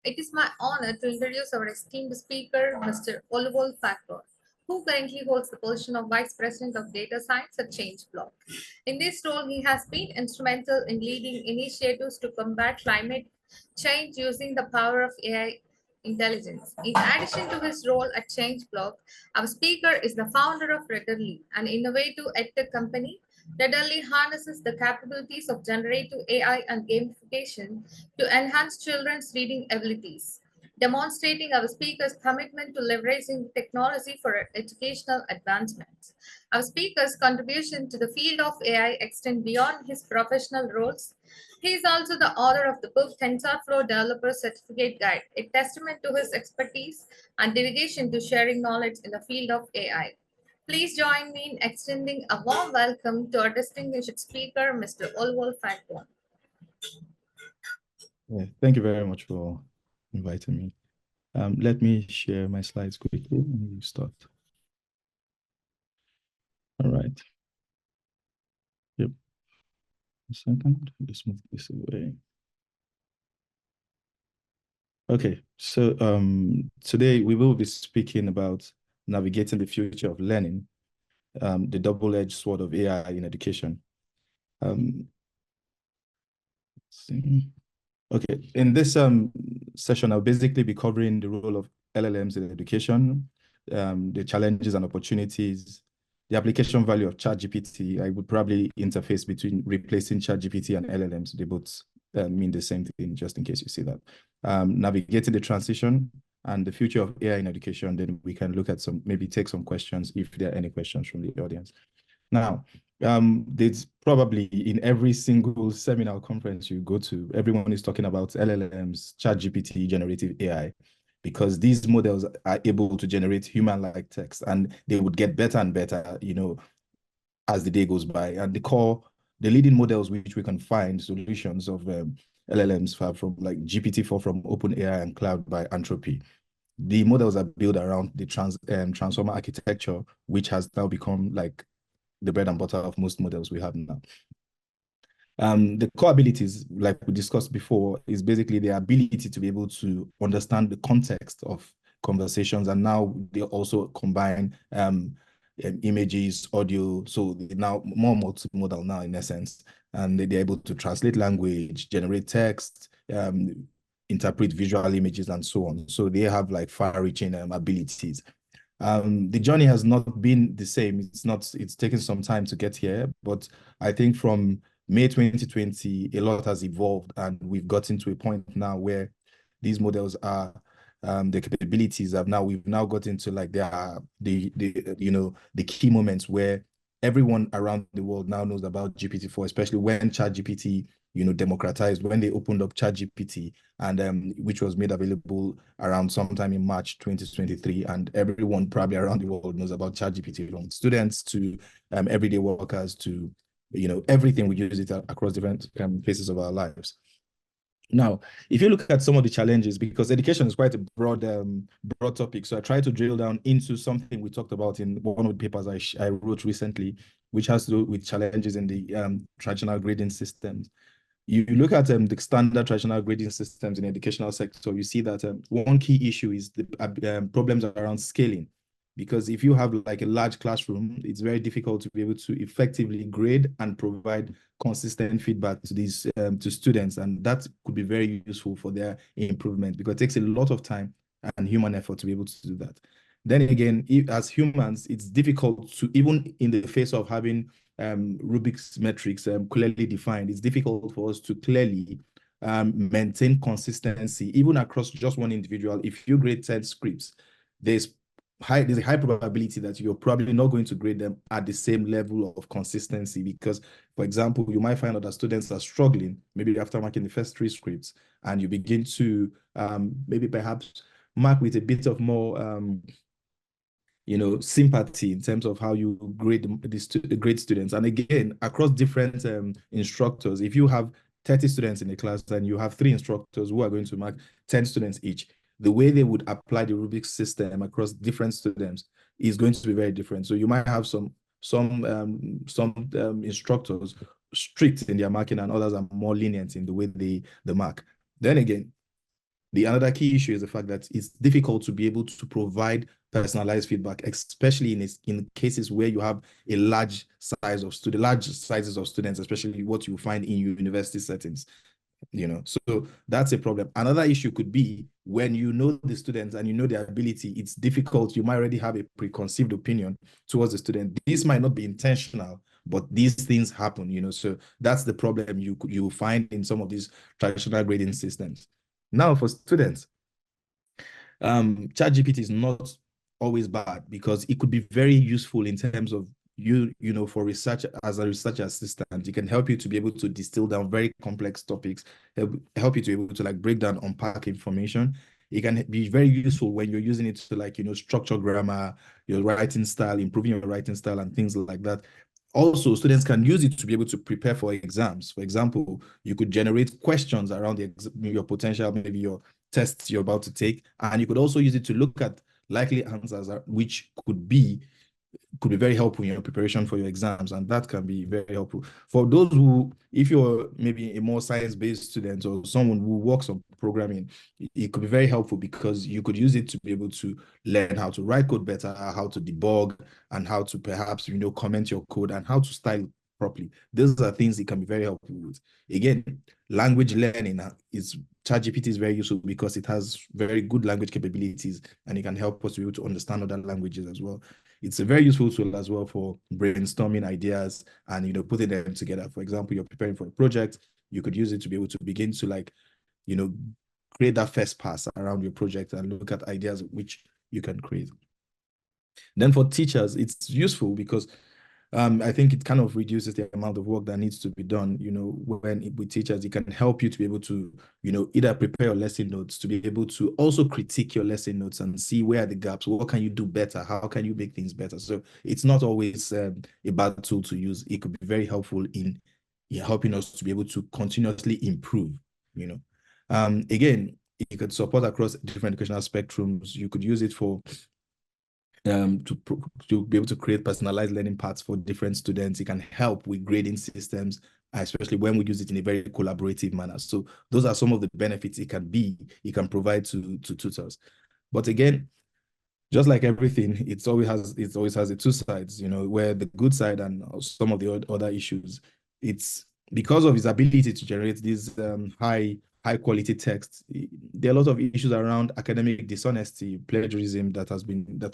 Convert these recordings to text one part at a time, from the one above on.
It is my honor to introduce our esteemed speaker, Mr. Oluwole, who currently holds the position of Vice President of Data Science at ChangeBlock. In this role, he has been instrumental in leading initiatives to combat climate change using the power of AI intelligence. In addition to his role at ChangeBlock, our speaker is the founder of Redderly, an innovative edtech company that only harnesses the capabilities of generative AI and gamification to enhance children's reading abilities, demonstrating our speaker's commitment to leveraging technology for educational advancements. Our speaker's contribution to the field of AI extend beyond his professional roles. He is also the author of the book TensorFlow Developer Certificate Guide, a testament to his expertise and dedication to sharing knowledge in the field of AI. Please join me in extending a warm welcome to our distinguished speaker, Mr. Oluwole Fagbohun. Yeah, thank you very much for inviting me. Let me share my slides quickly and we'll start. All right. Yep. A second. Let's move this away. Okay, so today we will be speaking about navigating the future of learning, the double-edged sword of AI in education. Let's see. Okay, in this session, I'll basically be covering the role of LLMs in education, the challenges and opportunities, the application value of ChatGPT. I would probably interface between replacing ChatGPT and LLMs. They both mean the same thing, just in case you see that. Navigating the transition and the future of AI in education, then we can look at maybe take some questions if there are any questions from the audience. Now, there's probably in every single seminar conference you go to, everyone is talking about LLMs, ChatGPT, generative AI, because these models are able to generate human-like text, and they would get better and better, as the day goes by. And the leading models which we can find solutions of LLMs are from like GPT-4 from OpenAI and Cloud by Anthropy. The models are built around the transformer architecture, which has now become like the bread and butter of most models we have now. The core abilities, like we discussed before, is basically the ability to be able to understand the context of conversations, and now they also combine images, audio, so they're now more multimodal now in essence, and they're able to translate language, generate text, interpret visual images, and so on. So they have like far-reaching abilities. The journey has not been the same. It's taken some time to get here, but I think from May 2020, a lot has evolved, and we've gotten to a point now where these models are, the capabilities we've now gotten to like the key moments where everyone around the world now knows about GPT-4, especially when ChatGPT, democratized, when they opened up ChatGPT, and which was made available around sometime in March 2023, and everyone probably around the world knows about ChatGPT, from students to everyday workers to everything. We use it across different phases of our lives. Now, if you look at some of the challenges, because education is quite a broad topic, so I try to drill down into something we talked about in one of the papers I wrote recently, which has to do with challenges in the traditional grading systems. You look at the standard traditional grading systems in the educational sector, you see that one key issue is the problems around scaling. Because if you have like a large classroom, it's very difficult to be able to effectively grade and provide consistent feedback to these to students, and that could be very useful for their improvement, because it takes a lot of time and human effort to be able to do that. Then again, as humans, it's difficult to, even in the face of having Rubik's metrics clearly defined, it's difficult for us to clearly maintain consistency, even across just one individual. If you grade 10 scripts, there's a high probability that you're probably not going to grade them at the same level of consistency, because, for example, you might find out that students are struggling maybe after marking the first 3 scripts, and you begin to maybe perhaps mark with a bit of more sympathy in terms of how you grade the grade students. And again, across different instructors, if you have 30 students in a class and you have 3 instructors who are going to mark 10 students each, the way they would apply the Rubik's system across different students is going to be very different. So you might have some instructors strict in their marking, and others are more lenient in the way they mark. Then again, The another key issue is the fact that it's difficult to be able to provide personalized feedback, especially in cases where you have a large large sizes of students, especially what you find in university settings. So that's a problem. Another issue could be when you know the students and you know their ability, it's difficult. You might already have a preconceived opinion towards the student. This might not be intentional, but these things happen. So that's the problem you find in some of these traditional grading systems. Now, for students, ChatGPT is not always bad because it could be very useful in terms of for research. As a research assistant, it can help you to be able to distill down very complex topics, help you to be able to like break down, unpack information. It can be very useful when you're using it to like structure grammar, your writing style, improving your writing style, and things like that. Also, students can use it to be able to prepare for exams. For example, you could generate questions around your potential, maybe your tests you're about to take, and you could also use it to look at likely answers, which could be very helpful in your preparation for your exams, and that can be very helpful for those who, if you're maybe a more science-based student or someone who works on programming, it could be very helpful because you could use it to be able to learn how to write code better, how to debug, and how to perhaps comment your code and how to style properly. Those are things it can be very helpful with. Again, language learning is ChatGPT is very useful because it has very good language capabilities and it can help us to be able to understand other languages as well. It's a very useful tool as well for brainstorming ideas and putting them together. For example, you're preparing for a project, you could use it to be able to begin to create that first pass around your project and look at ideas which you can create. Then for teachers, it's useful because I think it kind of reduces the amount of work that needs to be done. With teachers, it can help you to be able to, either prepare your lesson notes, to be able to also critique your lesson notes and see where are the gaps, what can you do better, how can you make things better. So it's not always a bad tool to use. It could be very helpful in helping us to be able to continuously improve. Again, it could support across different educational spectrums. You could use it for to be able to create personalized learning paths for different students. It can help with grading systems, especially when we use it in a very collaborative manner. So those are some of the benefits it can provide to tutors. But again, just like everything, it always has the two sides, where the good side and some of the other issues. It's because of his ability to generate these high quality texts. There are a lot of issues around academic dishonesty, plagiarism that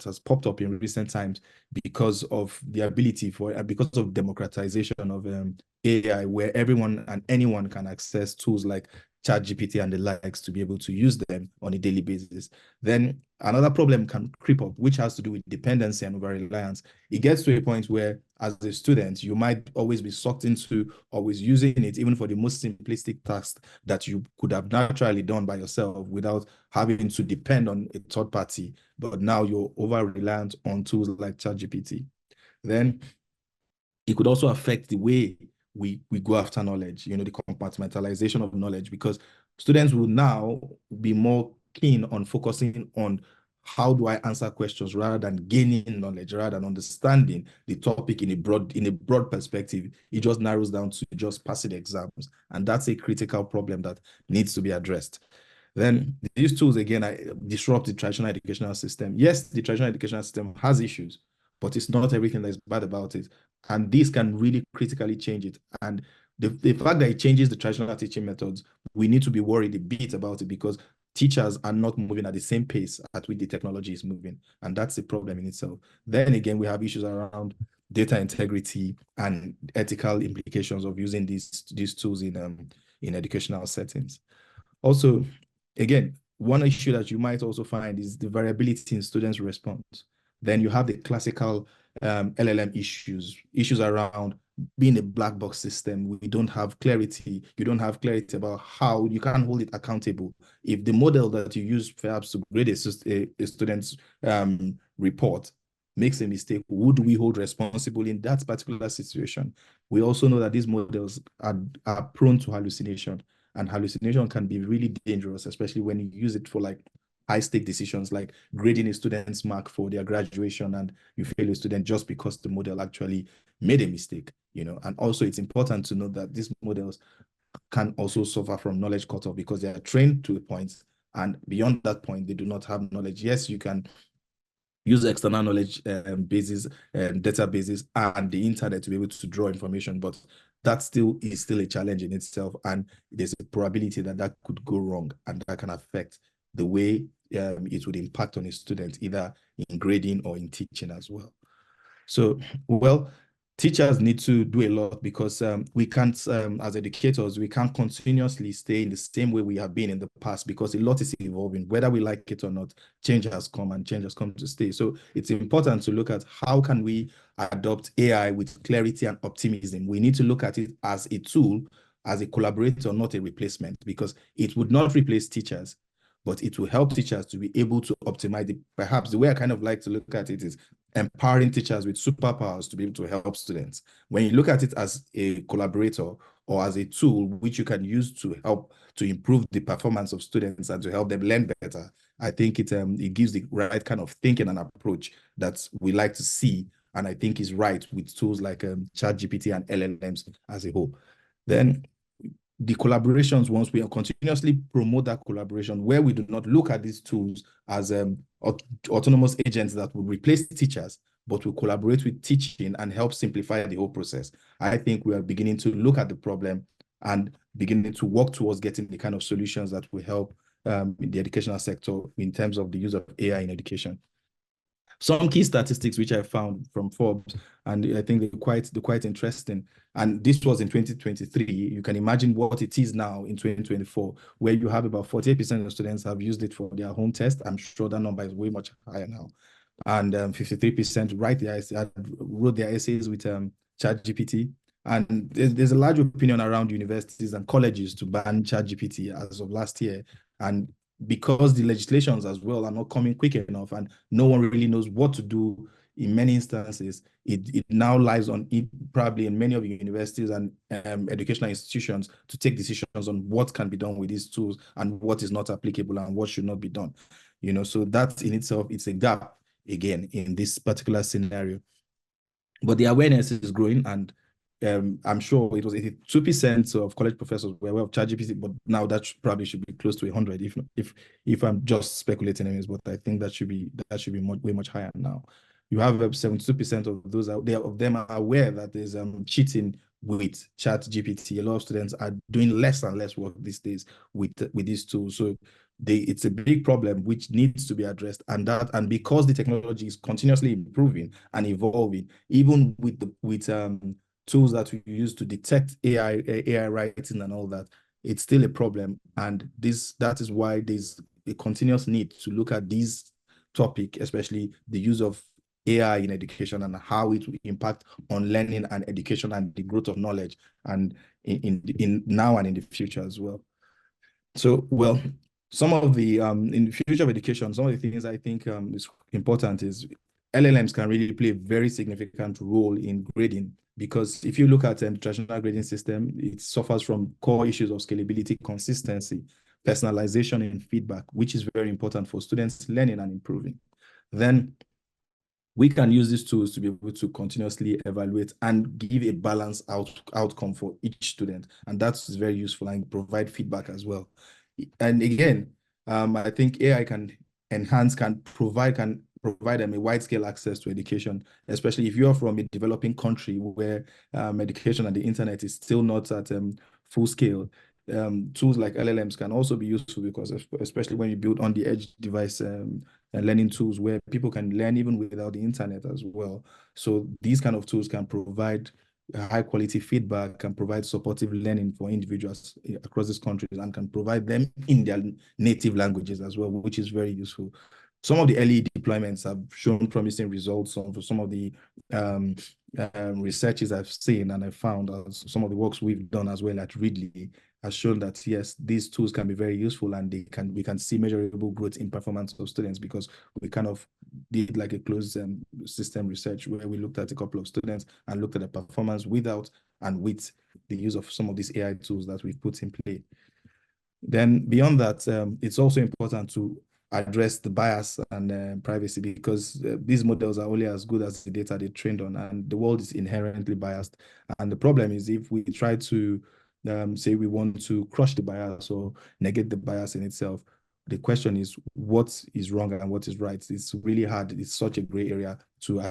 has popped up in recent times because of the ability because of democratization of AI, where everyone and anyone can access tools like ChatGPT and the likes to be able to use them on a daily basis. Then another problem can creep up, which has to do with dependency and over-reliance. It gets to a point where, as a student, you might always be sucked into always using it, even for the most simplistic tasks that you could have naturally done by yourself without having to depend on a third party. But now you're over-reliant on tools like ChatGPT. Then it could also affect the way we go after knowledge, the compartmentalization of knowledge, because students will now be more keen on focusing on how do I answer questions rather than gaining knowledge, rather than understanding the topic in a broad perspective. It just narrows down to just passing exams. And that's a critical problem that needs to be addressed. Then these tools, again, disrupt the traditional educational system. Yes, the traditional educational system has issues, but it's not everything that's bad about it. And this can really critically change it. And the fact that it changes the traditional teaching methods, we need to be worried a bit about it because teachers are not moving at the same pace at which the technology is moving. And that's a problem in itself. Then again, we have issues around data integrity and ethical implications of using these tools in educational settings. Also, again, one issue that you might also find is the variability in students' response. Then you have the classical LLM issues around being a black box system. We don't have clarity. You don't have clarity about how you can hold it accountable. If the model that you use perhaps to grade a student's report makes a mistake, who do we hold responsible in that particular situation? We also know that these models are prone to hallucination. And hallucination can be really dangerous, especially when you use it for like high-stake decisions, like grading a student's mark for their graduation, and you fail a student just because the model actually made a mistake. And also it's important to note that these models can also suffer from knowledge cutoff because they are trained to a point And beyond that point, they do not have knowledge. Yes, you can use external knowledge bases and databases and the internet to be able to draw information, but that still is still a challenge in itself. And there's a probability that that could go wrong and that can affect the way it would impact on a student, either in grading or in teaching as well. So, well, teachers need to do a lot because we can't, as educators, we can't continuously stay in the same way we have been in the past because a lot is evolving. Whether we like it or not, change has come and change has come to stay. So it's important to look at how can we adopt AI with clarity and optimism. We need to look at it as a tool, as a collaborator, not a replacement, because it would not replace teachers, but it will help teachers to be able to optimize it. Perhaps the way I kind of like to look at it is empowering teachers with superpowers to be able to help students. When you look at it as a collaborator or as a tool which you can use to help to improve the performance of students and to help them learn better, I think it gives the right kind of thinking and approach that we like to see, and I think is right with tools like ChatGPT and LLMs as a whole. Then the collaborations, once we continuously promote that collaboration, where we do not look at these tools as autonomous agents that will replace teachers, but will collaborate with teaching and help simplify the whole process. I think we are beginning to look at the problem and beginning to work towards getting the kind of solutions that will help in the educational sector in terms of the use of AI in education. Some key statistics which I found from Forbes, and I think they're quite interesting. And this was in 2023. You can imagine what it is now in 2024, where you have about 48% of students have used it for their home test. I'm sure that number is way much higher now. And 53% wrote their essays with ChatGPT. And there's a large opinion around universities and colleges to ban ChatGPT as of last year. And because the legislations as well are not coming quick enough and no one really knows what to do in many instances, it now lies on it probably in many of the universities and educational institutions to take decisions on what can be done with these tools and what is not applicable and what should not be done. So that in itself, it's a gap again in this particular scenario. But the awareness is growing, and I'm sure it was 82% of college professors were aware of ChatGPT, but now that probably should be close to 100, if I'm just speculating anyways, but I think that should be way much higher now. You have 72% of those out there of them are aware that there's cheating with ChatGPT. A lot of students are doing less and less work these days with these tools. So it's a big problem which needs to be addressed, and because the technology is continuously improving and evolving, even with tools that we use to detect AI writing and all that, it's still a problem. And that is why there's a continuous need to look at this topic, especially the use of AI in education and how it will impact on learning and education and the growth of knowledge, and in now and in the future as well. So, well, some of the in the future of education, some of the things I think is important is LLMs can really play a very significant role in grading, because if you look at the traditional grading system, it suffers from core issues of scalability, consistency, personalization, and feedback, which is very important for students learning and improving. Then we can use these tools to be able to continuously evaluate and give a balanced outcome for each student. And that's very useful, and provide feedback as well. And again, I think AI can provide them a wide scale access to education, especially if you're from a developing country where education and the internet is still not at full scale. Tools like LLMs can also be useful, because especially when you build on the edge device learning tools where people can learn even without the internet as well. So these kind of tools can provide high quality feedback, can provide supportive learning for individuals across these countries, and can provide them in their native languages as well, which is very useful. Some of the early deployments have shown promising results for some of the researches I've seen and I found, some of the works we've done as well at Ridley has shown that yes, these tools can be very useful, and we can see measurable growth in performance of students, because we kind of did like a closed system research where we looked at a couple of students and looked at the performance without and with the use of some of these AI tools that we've put in play. Then beyond that, it's also important to address the bias and privacy, because these models are only as good as the data they trained on, and the world is inherently biased. And the problem is, if we try to say we want to crush the bias or negate the bias in itself, The question is what is wrong and what is right. It's really hard. It's such a gray area to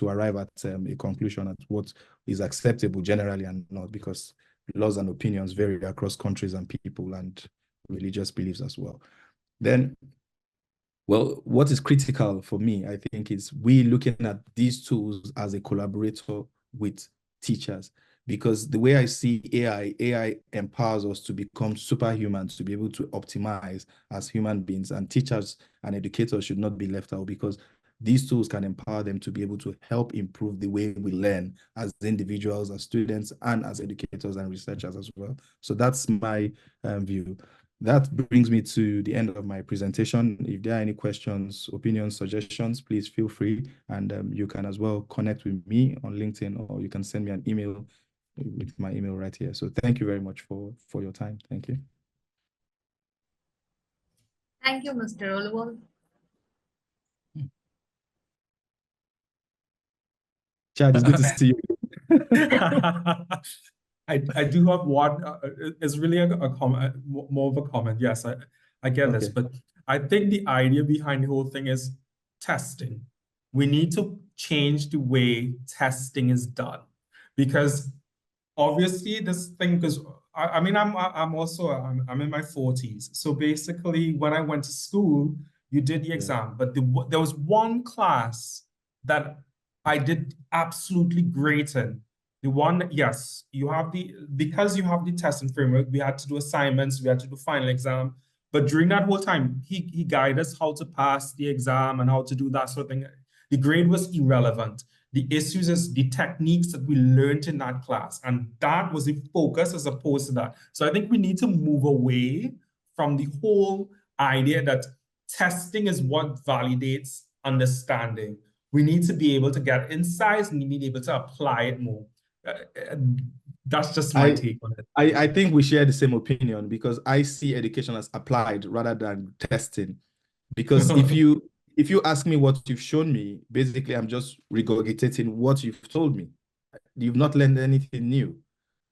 arrive at a conclusion at what is acceptable generally and not, because laws and opinions vary across countries and people and religious beliefs as well. Then, well, what is critical for me, I think, is we looking at these tools as a collaborator with teachers. Because the way I see AI empowers us to become superhumans, to be able to optimize as human beings, and teachers and educators should not be left out, because these tools can empower them to be able to help improve the way we learn as individuals, as students, and as educators and researchers as well. So that's my view. That brings me to the end of my presentation. If there are any questions, opinions, suggestions, please feel free. And you can as well connect with me on LinkedIn, or you can send me an email with my email right here. So thank you very much for your time. Thank you. Thank you, Mr. Oluwole. Chad, it's good to see you. I do have one. It's really a comment, more of a comment. Yes, I get this, but I think the idea behind the whole thing is testing. We need to change the way testing is done, because obviously this thing, because I mean I'm also I'm in my 40s, so basically when I went to school, you did the exam, but there was one class that I did absolutely great in. The one, yes, you have because you have the testing framework, we had to do assignments, we had to do final exam, but during that whole time, he guided us how to pass the exam and how to do that sort of thing. The grade was irrelevant. The issues is the techniques that we learned in that class. And that was the focus as opposed to that. So I think we need to move away from the whole idea that testing is what validates understanding. We need to be able to get insights and be able to apply it more. That's just my take on it. I think we share the same opinion, because I see education as applied rather than testing. Because if you ask me what you've shown me, basically I'm just regurgitating what you've told me. You've not learned anything new.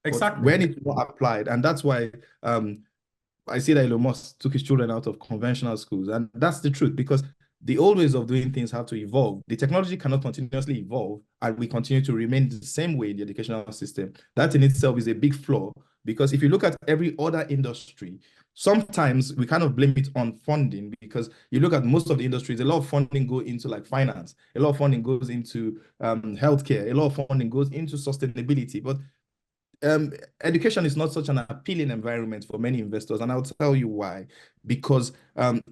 Exactly. But when it's not applied, and that's why I see that Elon Musk took his children out of conventional schools, and that's the truth, because the old ways of doing things have to evolve. The technology cannot continuously evolve, and we continue to remain the same way in the educational system. That in itself is a big flaw, because if you look at every other industry, sometimes we kind of blame it on funding, because you look at most of the industries, a lot of funding go into like finance, a lot of funding goes into healthcare, a lot of funding goes into sustainability. But education is not such an appealing environment for many investors, and I'll tell you why. Because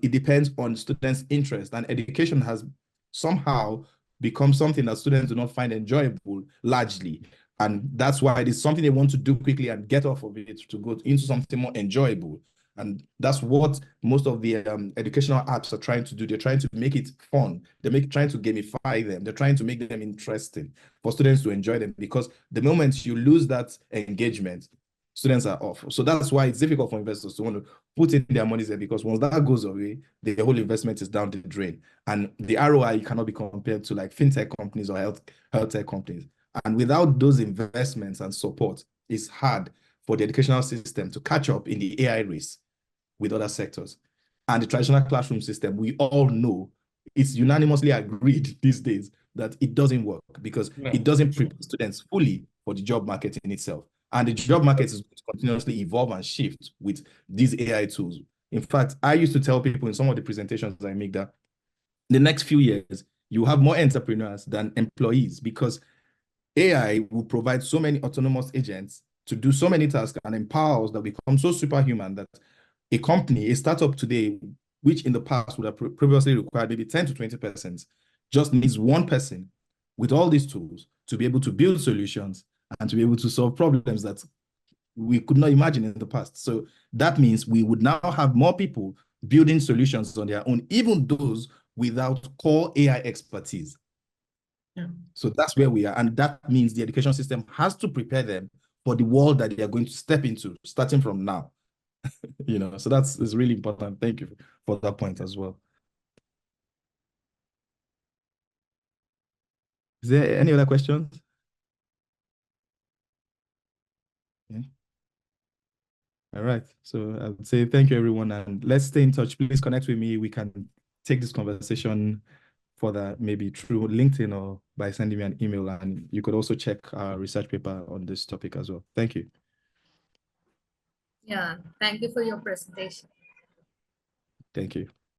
it depends on students' interest, and education has somehow become something that students do not find enjoyable largely. And that's why it is something they want to do quickly and get off of it to go into something more enjoyable. And that's what most of the educational apps are trying to do. They're trying to make it fun. Trying to gamify them. They're trying to make them interesting for students to enjoy them, because the moment you lose that engagement, students are off. So that's why it's difficult for investors to want to put in their money there, because once that goes away, the whole investment is down the drain. And the ROI cannot be compared to like fintech companies or health tech companies. And without those investments and support, it's hard for the educational system to catch up in the AI race with other sectors. And the traditional classroom system, we all know, it's unanimously agreed these days that it doesn't work, because it doesn't prepare students fully for the job market in itself. And the job market is going to continuously evolve and shift with these AI tools. In fact, I used to tell people in some of the presentations I make that the next few years, you have more entrepreneurs than employees, because AI will provide so many autonomous agents to do so many tasks and empower us that become so superhuman that a company, a startup today, which in the past would have previously required maybe 10 to 20%, just needs one person with all these tools to be able to build solutions and to be able to solve problems that we could not imagine in the past. So that means we would now have more people building solutions on their own, even those without core AI expertise. Yeah. So that's where we are. And that means the education system has to prepare them for the world that they are going to step into, starting from now. So that's really important. Thank you for that point as well. Is there any other questions? Yeah. All right. So I would say thank you, everyone, and let's stay in touch. Please connect with me. We can take this conversation further, maybe through LinkedIn or by sending me an email. And you could also check our research paper on this topic as well. Thank you. Yeah, thank you for your presentation. Thank you.